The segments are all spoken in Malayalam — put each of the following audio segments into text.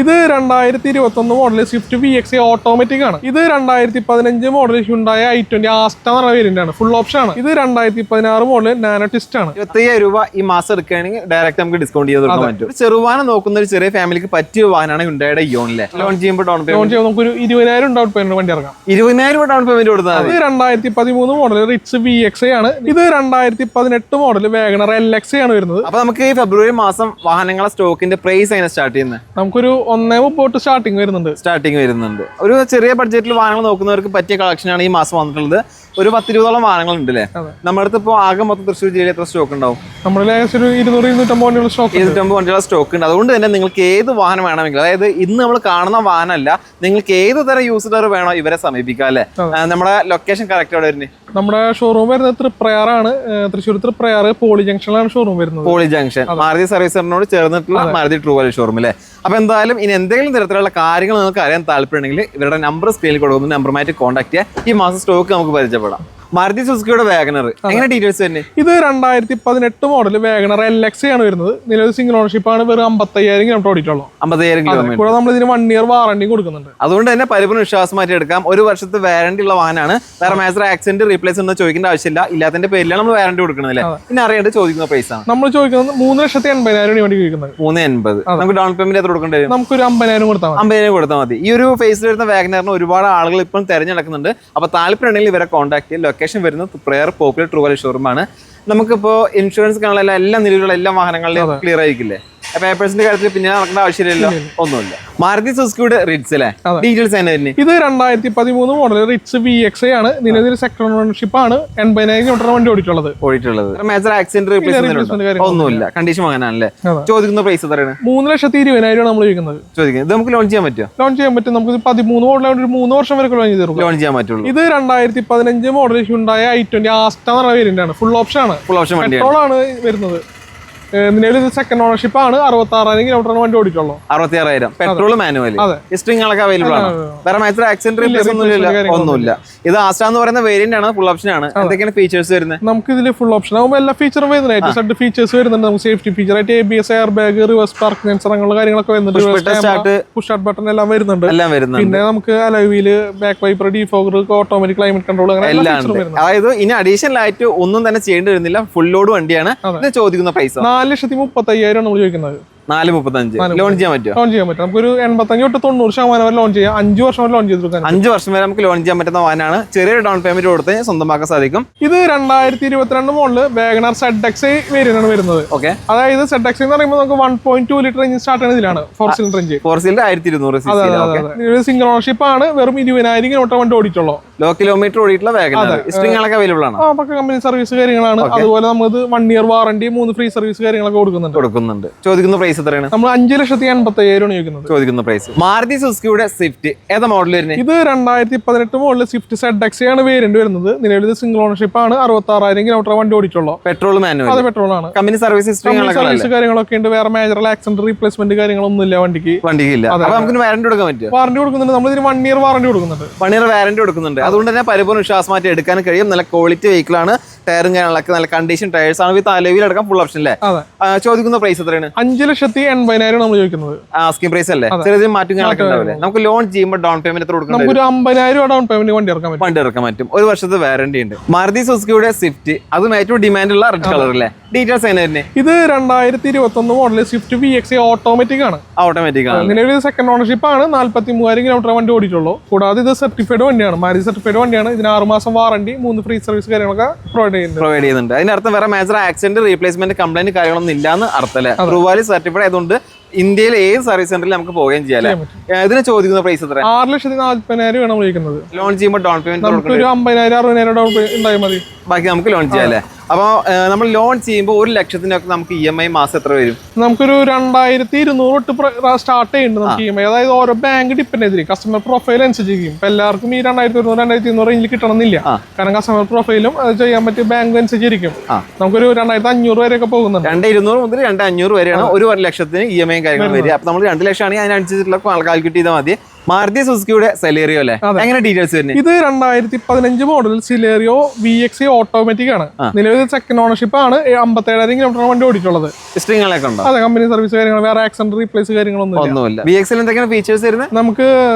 ഇത് 2021 മോഡൽ സ്വിഫ്റ്റ് VX ഓട്ടോമാറ്റിക് ആണ്. ഇത് 2015 മോഡൽ ഹ്യുണ്ടായ i20 ആസ്റ്റ എന്ന വേരിയന്റ് ആണ്. ഫുൾ ഓപ്ഷൻ ആണ്. ഇത് 2016 മോഡൽ നാനോ ട്വിസ്റ്റ് ആണ്. 25,000 രൂപ ഈ മാസം എടുക്കുകയാണെങ്കിൽ ഡയറക്റ്റ് നമുക്ക് ഡിസ്കൗണ്ട് ചെയ്ത് കൊടുക്കാൻ പറ്റും. ചെറുവാഹനം നോക്കുന്ന ഒരു ചെറിയ ഫാമിലിക്ക് പറ്റിയ വാഹനമാണ് ഹ്യുണ്ടായുടെ ഇയോണിലെ. ലോൺ ചെയ്യുമ്പോൾ ഡൗൺ പേയ്മെന്റ് നമുക്ക് ഒരു 20,000 ഡൗൺ പേയ്മെന്റ് വണ്ടി ഇറങ്ങാം. 20,000 ഡൗൺ പേയ്മെന്റ് കൊടുത്താൽ ഇത് 2013 മോഡൽ റിച്ച് VX ആണ്. ഇത് 2018 മോഡൽ വാഗണർ LX ആണ് വരുന്നത്. അപ്പൊ നമുക്ക് ഈ ഫെബ്രുവരി മാസം വാഹനങ്ങളെ സ്റ്റോക്കിന്റെ പ്രൈസ് എങ്ങനെ സ്റ്റാർട്ട് ചെയ്യുന്നത്? നമുക്കൊരു 1.30 സ്റ്റാർട്ടിംഗ് വരുന്നുണ്ട്. ഒരു ചെറിയ ബഡ്ജറ്റിൽ വാഹനങ്ങൾ നോക്കുന്നവർക്ക് പറ്റിയ കളക്ഷനാണ് ഈ മാസം വന്നിട്ടുള്ളത്. ഒരു 10-20 വാഹനങ്ങൾ ഉണ്ട് അല്ലേ? നമ്മുടെ അടുത്ത് ഇപ്പോൾ ആകെ മൊത്തം തൃശ്ശൂർ ജില്ലയിൽ എത്ര സ്റ്റോക്ക് ഉണ്ടാവും? നമ്മുടെ ഏകദേശം ഒരു 200-250 വണ്ടിയുള്ള സ്റ്റോക്ക് ഉണ്ട്. അതുകൊണ്ട് തന്നെ നിങ്ങൾക്ക് ഏത് വാഹനം വേണമെങ്കിലും, അതായത് ഇന്ന് നമ്മൾ കാണുന്ന വാഹനമല്ല, നിങ്ങൾക്ക് ഏത് തരം യൂസർ വേണോ ഇവരെ സമീപിക്കാം അല്ലേ? നമ്മുടെ ലൊക്കേഷൻ കറക്റ്റ് അവിടെ വരുന്നത്. നമ്മുടെ ഷോറൂം വരുന്നത് തൃപ്രയാറാണ്. തൃശ്ശൂർ തൃപ്രയാറ് പോളി ജംഗ്ഷനിലാണ് ഷോറൂം വരുന്നത്. പോളി ജംഗ്ഷൻ മാരുതി സർവീസ് സെന്ററിനോട് ചേർന്നിട്ടുള്ള മാരുതി ട്രൂ വാല്യൂ ഷോറൂം അല്ലേ? അപ്പൊ എന്തായാലും ഇനി എന്തെങ്കിലും തരത്തിലുള്ള കാര്യങ്ങൾ നിങ്ങൾക്ക് അറിയാൻ താല്പര്യമുണ്ടെങ്കിൽ ഇവരുടെ നമ്പർ സ്ക്രീനിൽ കൊടുക്കുന്ന നമ്പറുമായിട്ട് കോൺടാക്ട് ചെയ്യുക. ഈ മാസം സ്റ്റോക്ക് നമുക്ക് പരിചയപ്പെടാം. മാരുതി സുസുക്കിയുടെ വാഗണർ എങ്ങനെ ഡീറ്റെയിൽസ് തന്നെ? ഇത് 2018 മോഡൽ വാഗണർ LX ആണ് വരുന്നത്. നിലവിൽ സിംഗിൾ ഓണർഷിപ്പ് ആണ്. വെറും 55,000 കിലോമീറ്റർ ഓടിയിട്ടുള്ളൂ. 55,000 കിലോമീറ്റർ. കൂടെ നമ്മൾ ഇതിന് 1 ഇയർ വാറണ്ടി കൊടുക്കുന്നുണ്ട്. അതുകൊണ്ട് തന്നെ പരിപൂർണ്ണ വിശ്വാസമായിട്ട് എടുക്കാം. 1 വർഷത്തെ വാറണ്ടി ഉള്ള വാഹനമാണ്. വേറെ മേജർ ആക്സിഡന്റ് റീപ്ലേസ് ഒന്നും ചോദിക്കേണ്ട ആവശ്യമില്ല. ഇല്ലാത്തതിന്റെ പേരിലാണ് നമ്മൾ വാറണ്ടി കൊടുക്കുന്നത് അല്ലേ? പിന്നെ അറിയേണ്ടത് ചോദിക്കുന്ന പ്രൈസ് ആണ്. നമ്മൾ ചോദിക്കുന്നത് 3,80,000 വേണ്ടി ചോദിക്കുന്നത്. 380. നമുക്ക് ഡൗൺ പേയ്മെന്റ് എത്ര കൊടുക്കേണ്ടി വരും? നമുക്കൊരു 50,000 കൊടുത്താൽ മതി. ഈ ഒരു ഫേസിൽ വരുന്ന വാഗനറിന് ഒരുപാട് ആളുകൾ ഇപ്പം തിരഞ്ഞെടുക്കുന്നുണ്ട്. അപ്പൊ താല്പര്യം ഉണ്ടെങ്കിൽ ഇവരെ കോൺടാക്ട് ചെയ്യുക. ലൊക്കേഷൻ വരുന്നത് പോപ്പുലർ ട്രൂ വാല്യൂ ഷോറൂമാണ്. നമുക്കിപ്പോ ഇൻഷുറൻസ് കാണാനുള്ള എല്ലാ നിലവിലുള്ള എല്ലാ വാഹനങ്ങളിലും ക്ലിയർ ആയിരിക്കില്ലേ? പേപ്പേഴ്സിന്റെ കാര്യത്തിൽ പിന്നെ നടക്കേണ്ട ആവശ്യമില്ലല്ലോ, ഒന്നുമില്ല. മാരുതി സുസുക്കിയുടെ റിറ്റ്സ് അല്ലേ? ഡീറ്റെയിൽസ് തന്നെ. ഇത് 2013 മോഡൽ റിച്ച് VX ആണ്. നിലവിൽ സെക്കൻഡ് ഓണർഷിപ്പ് ആണ്. 80,000 കിലോമീറ്റർ വണ്ടി ഓടിയിട്ടുള്ളത്. മേജർ ആക്സിഡന്റ് റീപ്ലേസ്മെന്റ് ഒന്നുമില്ല. കണ്ടീഷൻ വാങ്ങാനല്ലേ? ചോദിക്കുന്ന പ്രൈസ് എത്രയാണ്? 3,20,000 നമ്മൾ ചോദിക്കുന്നത്. ഇത് നമുക്ക് ലോൺ ചെയ്യാൻ പറ്റുമോ? ലോൺ ചെയ്യാൻ പറ്റും. നമുക്ക് 13 മോഡൽ 3 വർഷം വരെ ലോൺ ചെയ്യാൻ പറ്റുള്ളൂ. ഇത് 2015 മോഡൽ ഹ്യുണ്ടായ i20 ആസ്റ്റ എന്ന വേരിയന്റ് ആണ്. ഫുൾ ഓപ്ഷൻ ആണ്. പെട്രോൾ ആണ് വരുന്നത്. നിലവിൽ സെക്കൻഡ് ഓണർഷിപ്പ് ആണ്. 66,000 കിലോമീറ്റർ വണ്ടി ഓടിച്ചുള്ളൂ. 66,000 പെട്രോൾ മാനുവൽ. സ്ട്രിംഗുകളൊക്കെ അവൈലബിൾ ആണ്. വേറെ മേജർ ആക്സിഡന്റ് റീപ്ലേസ് ഒന്നുമില്ല. ഇത് ആസ്റ്റ എന്ന് പറയുന്ന വേരിയന്റ് ആണ്. ഫുൾ ഓപ്ഷൻ ആണ്. എന്തൊക്കെയാണ് ഫീച്ചേഴ്സ് വരുന്നത്? നമുക്ക് ഇതിൽ ഫുൾ ഓപ്ഷൻ ആകുമ്പോൾ എല്ലാ ഫീച്ചറും വരുന്നുണ്ട്. ഫീച്ചേഴ്സ് വരുന്നുണ്ട്. നമുക്ക് സേഫ്റ്റി ഫീച്ചർ ആയിട്ട് ABS, air bag, reverse park sensor അങ്ങനെയുള്ള കാര്യങ്ങളൊക്കെ വരുന്നുണ്ട്. പുഷ് സ്റ്റാർട്ട് ബട്ടൺ എല്ലാം വരുന്നുണ്ട്. പിന്നെ നമുക്ക് alloy wheel, back wiper, defogger, automatic climate control അങ്ങനെ. അതായത് ഇനി അഡീഷണൽ ആയിട്ട് ഒന്നും തന്നെ ചെയ്യേണ്ടി വരുന്നില്ല. ഫുൾ ലോഡ് വണ്ടിയാണ്. ചോദിക്കുന്ന പൈസ 4,35,000 നമ്മൾ ചോദിക്കുന്നത്. 4,35,000 ലോൺ ചെയ്യാൻ പറ്റും. നമുക്കൊരു 85-90% വരെ ലോൺ ചെയ്യാം. 5 വർഷം വരെ ലോൺ ചെയ്ത് 5 വർഷം വരെ നമുക്ക് ലോൺ ചെയ്യാൻ പറ്റുന്ന വാഹനമാണ്. ചെറിയൊരു ഡൗൺ പേയ്മെന്റ് കൊടുത്ത് സ്വന്തമാക്കാൻ സാധിക്കും. ഇത് 2022 മോഡല് വാഗണർ ZX വേരിയന്റ് ആണ് വരുന്നത്. അതായത് ZX എന്ന് പറയുമ്പോൾ നമുക്ക് 1.2 ലിറ്റർ എഞ്ചിൻ സ്റ്റാർട്ട് ആണ്. ഇതിലാണ് 4 cylinder engine. 4 cylinder 1200 single ownership ആണ്. വെറും 20,000 കിലോമീറ്റർ വണ്ടി ഓടിയിട്ടുള്ളൂ. ലോ കിലോമീറ്റർ ഓടിയിട്ടുള്ള വാഗണർ. സ്ട്രിംഗുകളൊക്കെ അവൈലബിൾ ആണ്. കമ്പനി സർവീസ് കാര്യങ്ങളാണ്. അതുപോലെ നമുക്ക് 1 ഇയർ വാറണ്ടി, 3 ഫ്രീ സർവീസ് കാര്യങ്ങളൊക്കെ കൊടുക്കുന്നുണ്ട്. ചോദിക്കുന്ന പ്രൈസ് എത്രയാണ്? നമ്മൾ 5,80,000 ചോദിക്കുന്ന പ്രൈസ്. മാരുതി സുസുക്കിയുടെ സ്വിഫ്റ്റ് ഏതാ മോഡൽ വരുന്നത്? ഇത് 2018 മോഡൽ സ്വിഫ്റ്റ് ZX ആണ് വേരിയന്റ് വരുന്നത്. നിലവിൽ സിംഗിൾ ഓണർഷിപ്പ് ആണ്. 66,000 കിലോമീറ്റർ വണ്ടി ഓടിച്ചുള്ളൂ. Petrol manual. അത് പെട്രോൾ ആണ്. കമ്പനി സർവീസ് കാര്യങ്ങളൊക്കെ ഉണ്ട്. വേറെ മേജർ ആക്സിഡന്റ് റീപ്ലേസ്മെന്റ് കാര്യങ്ങളൊന്നും ഇല്ല വണ്ടിക്ക്. നമുക്ക് വാറണ്ടി കൊടുക്കാൻ പറ്റും. വാറണ്ടി കൊടുക്കുന്നുണ്ട്. നമ്മൾ ഇതിന് 1 ഇയർ വാറണ്ടി കൊടുക്കുന്നുണ്ട്. 1 ഇയർ വാറണ്ടി കൊടുക്കുന്നുണ്ട്. അതുകൊണ്ട് തന്നെ പരിപൂർണ്ണ വിശ്വാസമായിട്ട് എടുക്കാൻ കഴിയും. നല്ല ക്വാളിറ്റി വെഹിക്കിൾ ആണ്. ടയറും കാര്യങ്ങളൊക്കെ നല്ല കണ്ടീഷൻ ടയേഴ്സ് ആണ്. വിത്ത് അലോയ് വീൽ അടക്കം ഫുൾ ഓപ്ഷൻ അല്ലേ? ചോദിക്കുന്ന പ്രൈസ് എത്രയാണ്? 5,80,000 നമ്മൾ ചോദിക്കുന്നത്. ആസ്കിംഗ് പ്രൈസ് അല്ലേ? ചെറിയ മാറ്റം ഉണ്ടാവില്ലേ? നമുക്ക് ലോൺ ചെയ്യുമ്പോൾ ഡൗൺ പേയ്മെന്റ് എത്ര കൊടുക്കണം? നമുക്ക് 50,000 ഡൗൺ പേയ്മെന്റ് വണ്ടി ഇറക്കാൻ പറ്റും. 1 വർഷത്തെ വാറണ്ടി ഉണ്ട്. മാരുതി സുസുക്കിയുടെ സ്വിഫ്റ്റ്, അതും ഏറ്റവും ഡിമാൻഡ് ഉള്ള റെഡ് കളർ അല്ലേ? ഡീറ്റെയിൽസ് എങ്ങനെ? ഇത് 2021 മോഡൽ സ്വിഫ്റ്റ് VX ഓട്ടോമാറ്റിക് ആണ്. നിലവിൽ സെക്കൻഡ് ഓണർഷിപ്പ് ആണ്. 43,000 കിലോമീറ്റർ വണ്ടി ഓടിയിട്ടുള്ളൂ. കൂടാതെ ഇത് സർട്ടിഫൈഡ് വണ്ടിയാണ്. മാരുതി സർട്ടിഫൈഡ് വണ്ടിയാണ്. ഇതിന് 6 മാസം വാറണ്ടി, 3 ഫ്രീ സർവീസ് കാര്യങ്ങളൊക്കെ പ്രൊവൈഡ് ചെയ്യുന്നുണ്ട്. അതിനർത്ഥം വേറെ മേജർ ആക്സിഡന്റ് റീപ്ലേസ്മെന്റ് കംപ്ലൈന്റ് കാര്യങ്ങളൊന്നും ഇല്ലാന്ന് അർത്ഥം അല്ലേ? ട്രൂ വാല്യൂ സർട്ടിഫൈഡ് ആയതുകൊണ്ട് ഇന്ത്യയിൽ ഏത് സർവീസ് സെന്ററിൽ നമുക്ക് പോവുകയും ചെയ്യാം. ഇതിന് ചോദിക്കുന്ന പ്രൈസ് എത്ര? 6,40,000 ആണ് ചോദിക്കുന്നത്. ലോൺ ചെയ്യുമ്പോൾ ഡൗൺ പേയ്മെന്റ് 50,000-60,000 ഡൗൺ ഉണ്ടായാൽ മതി. ബാക്കി നമുക്ക് ലോൺ ചെയ്യാം അല്ലേ? അപ്പോൾ നമ്മൾ ലോൺ ചെയ്യുമ്പോൾ 1,00,000 നമുക്ക് EMI മാസം എത്ര വരും? നമുക്കൊരു 2,200 തൊട്ട് സ്റ്റാർട്ട് ചെയ്യുന്നുണ്ട് നമുക്ക് EMI. അതായത് ഓരോ ബാങ്ക് ഡിപ്പെൻഡ് ചെയ്തിരിക്കും. കസ്റ്റമർ പ്രൊഫൈൽ അനുസരിച്ചിരിക്കും. ഇപ്പൊ എല്ലാവർക്കും ഈ 2,200-2,300 റേഞ്ചിൽ കിട്ടണമെന്നില്ല. കാരണം കസ്റ്റമർ പ്രൊഫൈലും അത് ചെയ്യാൻ പറ്റിയ ബാങ്ക് അനുസരിച്ചിരിക്കും. നമുക്കൊരു 2,500 വരെയൊക്കെ പോകുന്നുണ്ട്. 2,200 മുതൽ 2,500 വരെയാണ് 1,00,000 EMI കാര്യങ്ങൾ വരിക. അപ്പൊ നമ്മൾ 2 ലക്ഷം ആണെങ്കിൽ അതിനനുസരിച്ചുള്ള കാൽക്കുലേറ്റ് ചെയ്താൽ മതി. മാരുതി സുസുക്കിയുടെ സെലേറിയോ അല്ലേ, എങ്ങനെ ഡീറ്റെയിൽസ് വരുന്നത്? ഇത് 2015 മോഡൽ സിലേറിയോ VX ഓട്ടോമാറ്റിക് ആണ്. നിലവിൽ സെക്കൻഡ് ഓണർഷിപ്പ് ആണ്. 57,000 കിലോമീറ്റർ വണ്ടി ഓടിയിട്ടുള്ളത്. ഹിസ്റ്ററികളൊക്കെ ഉണ്ടോ? അതെ, കമ്പനി സർവീസ് കാര്യങ്ങൾ, വേറെ ആക്സിഡന്റ് റീപ്ലേസ് കാര്യങ്ങളൊന്നുമില്ല. VX എന്തൊക്കെയാണ് ഫീച്ചേഴ്സ് വരുന്നത്? നമുക്ക്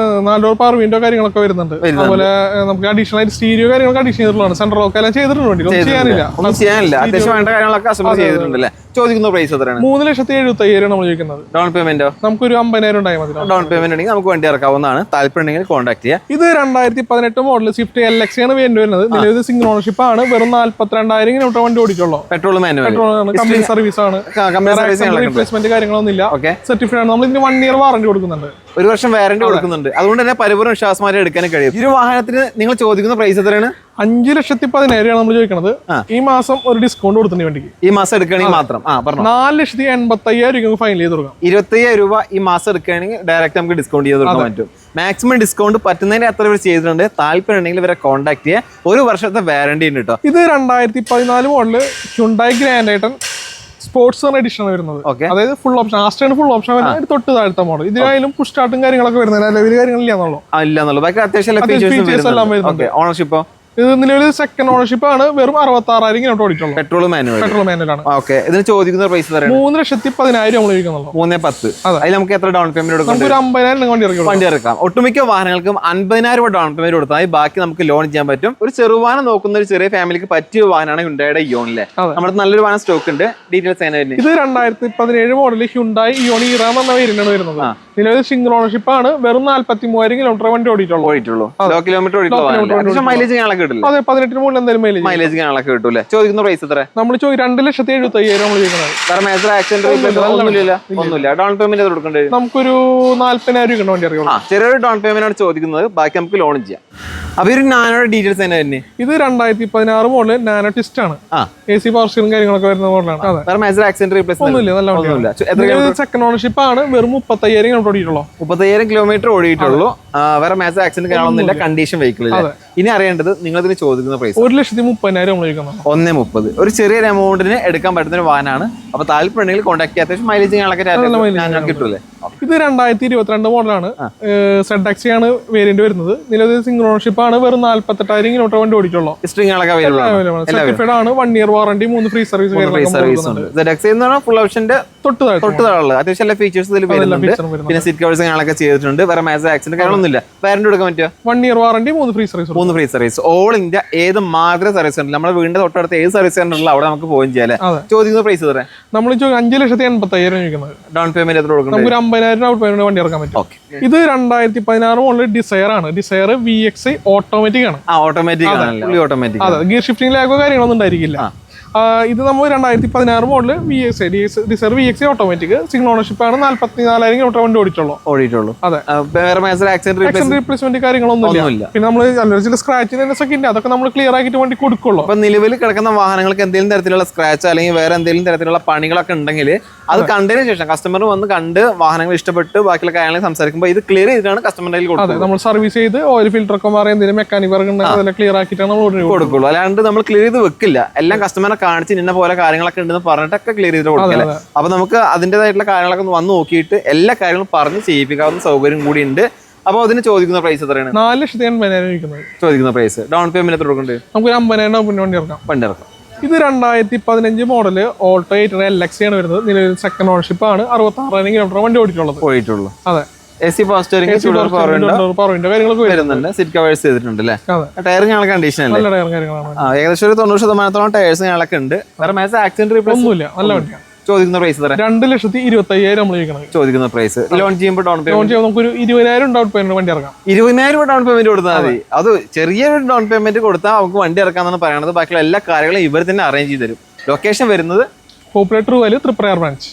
4 ഡോർ പവർ വിൻഡോ കാര്യങ്ങളൊക്കെ വരുന്നുണ്ട്. അതുപോലെ നമുക്ക് അഡീഷണൽ ആയിട്ട് സ്റ്റീരിയോ കാര്യങ്ങളൊക്കെ അഡീഷൻ ചെയ്തിട്ടുള്ളതാണ്. സെൻട്രൽ ലോക്ക് എല്ലാം ചെയ്തിട്ടുണ്ട്. വണ്ടി ഒന്നും ചെയ്യാനില്ല, അത്യാവശ്യം വേണ്ട കാര്യങ്ങളൊക്കെ കസ്റ്റമർ ചെയ്തിട്ടുണ്ടല്ലേ. ചോദിക്കുന്ന പ്രൈസ് എത്രയാണ്? 3,75,000 നമ്മൾ ചോദിക്കുന്നത്. ഡൗൺ പേയ്മെന്റോ? നമുക്കൊരു 50,000 ഉണ്ടായാൽ മതി. ഡൗൺ പേയ്മെന്റ് ഉണ്ടെങ്കിൽ നമുക്ക് വണ്ടി ഇറക്കാവുന്നതാണ്. താല്പര്യമുണ്ടെങ്കിൽ കോൺടാക്ട് ചെയ്യാം. ഇത് 2018 മോഡൽ സ്വിഫ്റ്റ് LX ആണ് വരുന്നത്. നിലവിൽ സിംഗിൾ ഓണർഷിപ്പ് ആണ്. വെറും 42,000 കിലോമീറ്റർ വണ്ടി ഓടിക്കുള്ളൂ. പെട്രോൾ മാനുവൽ കമ്പനി സർവീസ് ആണ്. റീപ്ലേസ്മെന്റ് കാര്യങ്ങളൊന്നുമില്ല. സർട്ടിഫൈഡ് ആണ്. നമ്മൾ ഇതിന് 1 ഇയർ വാറന്റി കൊടുക്കുന്നുണ്ട്. 1 വർഷം വാറന്റി കൊടുക്കുന്നുണ്ട്. അതുകൊണ്ട് തന്നെ പരിപൂർണ്ണ വിശ്വാസമായിട്ട് എടുക്കാനും കഴിയും. ഈ ഒരു വാഹനത്തിന് നിങ്ങൾ ചോദിക്കുന്ന പ്രൈസ് എത്രയാണ്? 5,10,000 നമ്മൾ ചോദിക്കുന്നത്. ഈ മാസം ഒരു ഡിസ്കൗണ്ട് കൊടുത്തിട്ടുണ്ട് വണ്ടിക്ക്. ഈ മാസം എടുക്കുകയാണെങ്കിൽ മാത്രം 4,85,000 ഫൈനൽ ചെയ്ത് കൊടുക്കാം. 25,000 രൂപ ഈ മാസം എടുക്കുകയാണെങ്കിൽ ഡയറക്റ്റ് നമുക്ക് ഡിസ്കൗണ്ട് ചെയ്ത് കൊടുക്കാൻ പറ്റും. മാക്സിമം ഡിസ്കൗണ്ട് പറ്റുന്നതിന് എത്ര പേര് ചെയ്തിട്ടുണ്ട്. താല്പര്യം ഉണ്ടെങ്കിൽ ഇവരെ കോൺടാക്ട് ചെയ്യുക. 1 വർഷത്തെ വാറന്റി ഉണ്ട് കേട്ടോ. ഇത് 2014 model Hyundai grand ഐറ്റൺ sports edition വരുന്നത്. അതായത് ഫുൾ ഓപ്ഷൻ, ആസ്റ്റേൺ ഫുൾ ഓപ്ഷൻ തൊട്ട് താഴത്തെ മോഡൽ. ഇതിനായാലും പുഷ് സ്റ്റാർട്ടും കാര്യങ്ങളൊക്കെ വരുന്നത്. ലെവൽ കാര്യങ്ങളില്ലാന്നുള്ളൂ. ബാക്കി അത്യാവശ്യം ഫീച്ചേഴ്സ് എല്ലാം വരുന്നുണ്ട്. ഓണർഷിപ്പോ ഇത് നിലവിൽ സെക്കൻഡ് ഓണർഷിപ്പ് ആണ്. വെറും 66,000 കിലോമീറ്റർ ഓടിയിട്ടുള്ളൂ. പെട്രോൾ മാനുവൽ ആണ്. ഇതിന് ചോദിക്കുന്ന പ്രൈസ് 3,10,000 നമ്മൾ ചോദിക്കുന്നുള്ളൂ. 3,10,000. അതിൽ നമുക്ക് എത്ര ഡൗൺ പേയ്മെന്റ് കൊടുക്കാം? നമുക്ക് 50,000 വണ്ടി ഇറക്കാം. ഒട്ടുമിക്ക വാഹനങ്ങൾക്കും 50,000 രൂപ ഡൗൺ പേയ്മെന്റ് കൊടുത്താൽ ബാക്കി നമുക്ക് ലോൺ ചെയ്യാൻ പറ്റും. ഒരു ചെറുവാഹനം നോക്കുന്ന ഒരു ചെറിയ ഫാമിലിക്ക് പറ്റിയ വാഹനമാണ് ഹ്യുണ്ടായുടെ ഇയോണിലെ. നമ്മുടെ നല്ലൊരു വാഹനം സ്റ്റോക്ക് ഉണ്ട്. ഡീറ്റെയിൽസ് ഇത് 2017 മോഡൽ ഹ്യുണ്ടായി ഇയോൺ ഇറ എന്ന വേരിയന്റാണ് വരുന്നത്. നിലവിൽ സിംഗിൾ ഓണർഷിപ്പ് ആണ്. വെറും 43,000 കിലോമീറ്റർ വണ്ടി ഓടിയിട്ടുള്ളൂ. ലോ കിലോമീറ്റർ മൈലേജ് കാണാൻ കിട്ടില്ല. അതെ, 18 മൈലേജ് കാണാൻ കിട്ടൂല്ലേ. ചോദിക്കുന്ന പ്രൈസ് എത്ര? നമ്മൾ 2,75,000 നമ്മൾ ചോദിക്കുന്നത്. ഒന്നുമില്ല. ഡൗൺ പേയ്മെന്റ് കൊടുക്കേണ്ടത് നമുക്കൊരു 40,000 രൂപ വണ്ടി അറിയാം. ചെറിയൊരു ഡൗൺ പേയ്മെന്റ് ആണ് ചോദിക്കുന്നത്. ബാക്കി നമുക്ക് ലോൺ ചെയ്യാം. അപ്പൊ ഒരു നാനോയുടെ ഡീറ്റെയിൽസ് തന്നെ. ഇത് 2016 മോഡൽ നാനോ ടിസ്റ്റ് ആണ്. AC പവർ സ്റ്റിയറിംഗ് കാര്യങ്ങളൊക്കെ വരുന്ന മോഡലാണ്. ഒന്നുമില്ല, നല്ല വണ്ടിയാണ്. സെക്കൻഡ് ഓണർഷിപ്പ് ആണ്. വെറും 35,000 കിലോമീറ്റർ ഓടിയിട്ടുള്ളൂ. 30,000 കിലോമീറ്റർ ഓടിയിട്ടുള്ളൂ. വേറെ മേജർ ആക്സിഡന്റ് കാണുന്നില്ല. Condition vehicle. ഇനി അറിയേണ്ടത് നിങ്ങൾ ഇതിന് ചോദിക്കുന്ന പ്രൈസ് 1,30,000 നമ്മൾ ചോദിക്കുന്നത്. 1,30,000. ഒരു ചെറിയൊരു എമൗണ്ടിന് എടുക്കാൻ പറ്റുന്ന ഒരു വാഹനമാണ്. അപ്പൊ താല്പര്യം ഉണ്ടെങ്കിൽ കോൺടാക്ട് ചെയ്യാം. അത്യാവശ്യം മൈലേജ് കിട്ടൂലേ. ഇത് 2022 മോഡലാണ്. ZX ആണ് വേരിയന്റ് വരുന്നത്. നിലവിൽ സിംഗിൾ ഓണർഷിപ്പ് ആണ്. വെറും 48,000 കിലോമീറ്റർ വണ്ടി ഓടിയിട്ടുള്ളൂ. സർട്ടിഫൈഡ് ആണ്. 1 year warranty, 3 free service full ഓപ്ഷന്റെ തൊട്ട് താഴെ അത്യാവശ്യം എല്ലാ ഫീച്ചേഴ്സ് ഇതിൽ വരുന്നുണ്ട്. പിന്നെ സീറ്റ് കവേഴ്സ് കാണാനൊക്കെ ചെയ്തിട്ടുണ്ട്. വേറെ മേജർ ആക്സിഡന്റ് കാര്യങ്ങളൊന്നുമില്ല. വാറന്റി കൊടുക്കാൻ പറ്റുമോ? 1 year warranty, 3 free service. 3 free service. All India ഏത് മാത്രമേ സർവീസ് സെന്റർ, നമ്മുടെ വീടിന്റെ തൊട്ടടുത്ത് ഏത് സർവീസ് സെന്ററിലും അവിടെ നമുക്ക് പോയി ചെയ്യാം. ചോദിക്കുന്ന പ്രൈസ് തരാം. നമ്മൾ 5,80,000 ചോദിക്കുന്നത്. ഡൗൺ പേയ്മെന്റ് എത്ര കൊടുക്കണം? നമുക്ക് 50,000 ഡൗൺ പേയ്മെന്റ് വണ്ടി ഇറക്കാൻ പറ്റും. ഇത് 2016 മോഡൽ ഡിസയർ ആണ്. ഡിസയർ VX ഓട്ടോമാറ്റിക് ആണ്. ഓട്ടോമാറ്റിക്. അതെ, ഗിയർ ഷിഫ്റ്റിംഗ് ലാഗോ കാര്യങ്ങളൊന്നും ഉണ്ടായിരിക്കില്ല. ഇത് നമ്മൾ 2016 model Dzire VX automatic. Single ownership ആണ്. 44,000 കിലോമീറ്റർ വണ്ടി ഓടിയിട്ടുള്ളൂ. അതെ, റീപ്ലേസ്മെന്റ് കാര്യങ്ങളൊന്നുമില്ല. പിന്നെ നമ്മൾ ചില സ്ക്രാച്ചിന്റെ ഒക്കെ ഉണ്ട്. അതൊക്കെ നമ്മൾ ക്ലിയർ ആക്കിയിട്ട് വണ്ടി കൊടുക്കുള്ളൂ. അപ്പൊ നിലവിൽ കിടക്കുന്ന വാഹനങ്ങൾക്ക് എന്തെങ്കിലും തരത്തിലുള്ള സ്ക്രാച്ച് അല്ലെങ്കിൽ വേറെ എന്തെങ്കിലും തരത്തിലുള്ള പണികളൊക്കെ ഉണ്ടെങ്കിൽ അത് കണ്ടതിന് ശേഷം കസ്റ്റമർ വന്ന് കണ്ട് വാഹനങ്ങൾ ഇഷ്ടപ്പെട്ട് ബാക്കിയുള്ള കാര്യങ്ങൾ സംസാരിക്കുമ്പോൾ ഇത് ക്ലിയർ ചെയ്തിട്ടാണ് കസ്റ്റമറിന്റെ കയ്യിൽ കൊടുക്കുന്നത്. നമ്മൾ സർവീസ് ചെയ്ത് ഓയിൽ ഫിൽറ്റർ ഒക്കെ മാറി എന്തെങ്കിലും മെക്കാനിക് വർക്ക് ഉണ്ടെങ്കിൽ ക്ലിയർ ആക്കിയിട്ടാണ് നമ്മൾ കൊടുക്കുള്ളൂ. അല്ലാണ്ട് നമ്മൾ ക്ലിയർ ചെയ്ത് വെക്കില്ല. എല്ലാം കസ്റ്റമറെ കാണിച്ച് ഇന്ന പോലെ കാര്യങ്ങളൊക്കെ ഉണ്ടെന്ന് പറഞ്ഞിട്ടൊക്കെ ക്ലിയർ ചെയ്ത് കൊടുക്കില്ല. അപ്പൊ നമുക്ക് അതിൻ്റെതായിട്ടുള്ള കാര്യങ്ങളൊക്കെ വന്ന് നോക്കിയിട്ട് എല്ലാ കാര്യങ്ങളും പറഞ്ഞ് ചെയ്യിപ്പിക്കാവുന്ന സൗകര്യം കൂടി ഉണ്ട്. അപ്പൊ അതിന് ചോദിക്കുന്ന പ്രൈസ് എത്രയാണ്? 4,80,000 ചോദിക്കുന്ന പ്രൈസ്. ഡൗൺ പേയ്മെന്റ് എത്ര കൊടുക്കേണ്ടത്? നമുക്ക് 50,000 വണ്ടി ഇറക്കാം. ഇത് 2015 മോഡല് ഓൾട്ടോ 8 LX ആണ് വരുന്നത്. നിലവിൽ സെക്കൻഡ് ഓണർഷിപ്പ് ആണ്. 66,000 കിലോമീറ്റർ വണ്ടി ഓടിയിട്ടുള്ളൂ. അതെ, AC പവർ സ്റ്റിയറിംഗ് കാര്യങ്ങളൊക്കെ വരുന്നുണ്ട്. സീറ്റ് കവേഴ്സ് ചെയ്തിട്ടുണ്ട് അല്ലേ? ടയർ ഞങ്ങൾക്ക് കണ്ടീഷൻ അല്ലേ? ഏകദേശം ഒരു 90% ടയേഴ്സ് ഞങ്ങളൊക്കെ ഉണ്ട്. വേറെ മേജർ ആക്സിഡന്റ് റീപ്ലേസ് ഒന്നുമില്ല, നല്ല വണ്ടിയാണ്. ചോദിക്കുന്ന പ്രൈസ് 2,25,000 നമ്മൾ ചോദിക്കുന്ന പ്രൈസ്. ലോൺ ചെയ്യുമ്പോൾ ഡൗൺ പേയ്മെന്റ് നമുക്ക് 20,000 ഡൗൺ പേയ്മെന്റ് വണ്ടി ഇറക്കാം. 20,000 ഡൗൺ പേയ്മെന്റ് കൊടുത്താൽ മതി. അത് ചെറിയൊരു ഡൗൺ പേയ്മെന്റ് കൊടുത്താൽ നമുക്ക് വണ്ടി ഇറക്കാന്നാണ് പറയുന്നത്. ബാക്കിയുള്ള എല്ലാ കാര്യങ്ങളും ഇവർ തന്നെ അറേഞ്ച് ചെയ്ത് തരും. ലൊക്കേഷൻ വരുന്നത് Popular True Value, Triprayar branch.